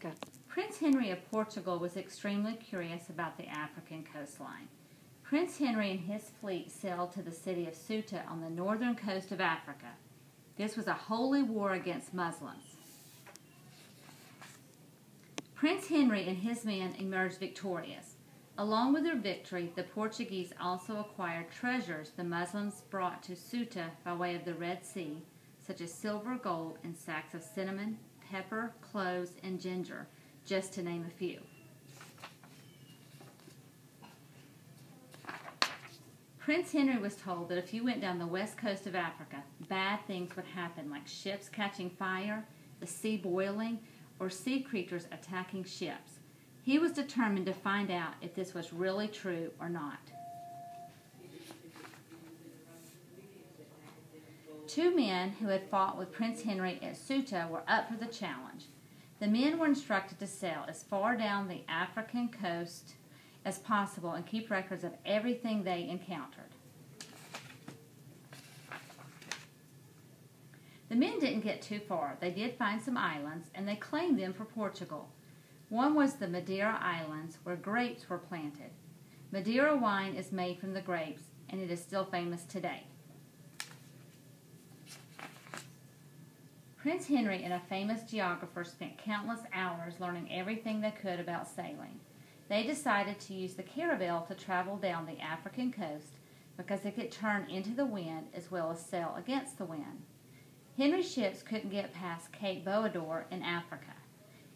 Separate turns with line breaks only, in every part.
Go.
Prince Henry of Portugal was extremely curious about the African coastline. Prince Henry and his fleet sailed to the city of Ceuta on the northern coast of Africa. This was a holy war against Muslims. Prince Henry and his men emerged victorious. Along with their victory, the Portuguese also acquired treasures the Muslims brought to Ceuta by way of the Red Sea, such as silver, gold, and sacks of cinnamon, pepper, cloves, and ginger, just to name a few. Prince Henry was told that if you went down the west coast of Africa, bad things would happen, like ships catching fire, the sea boiling, or sea creatures attacking ships. He was determined to find out if this was really true or not. Two men who had fought with Prince Henry at Ceuta were up for the challenge. The men were instructed to sail as far down the African coast as possible and keep records of everything they encountered. The men didn't get too far. They did find some islands, and they claimed them for Portugal. One was the Madeira Islands, where grapes were planted. Madeira wine is made from the grapes, and it is still famous today. Prince Henry and a famous geographer spent countless hours learning everything they could about sailing. They decided to use the caravel to travel down the African coast because it could turn into the wind as well as sail against the wind. Henry's ships couldn't get past Cape Boador in Africa.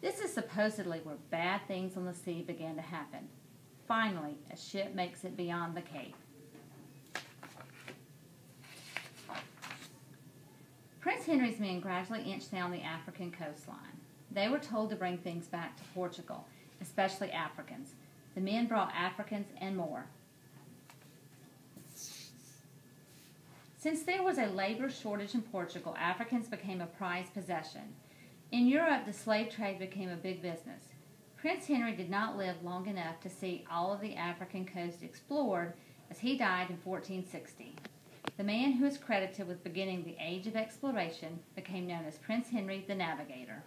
This is supposedly where bad things on the sea began to happen. Finally, a ship makes it beyond the cape. Prince Henry's men gradually inched down the African coastline. They were told to bring things back to Portugal, especially Africans. The men brought Africans and more. Since there was a labor shortage in Portugal, Africans became a prized possession. In Europe, the slave trade became a big business. Prince Henry did not live long enough to see all of the African coast explored, as he died in 1460. The man who is credited with beginning the age of exploration became known as Prince Henry the Navigator.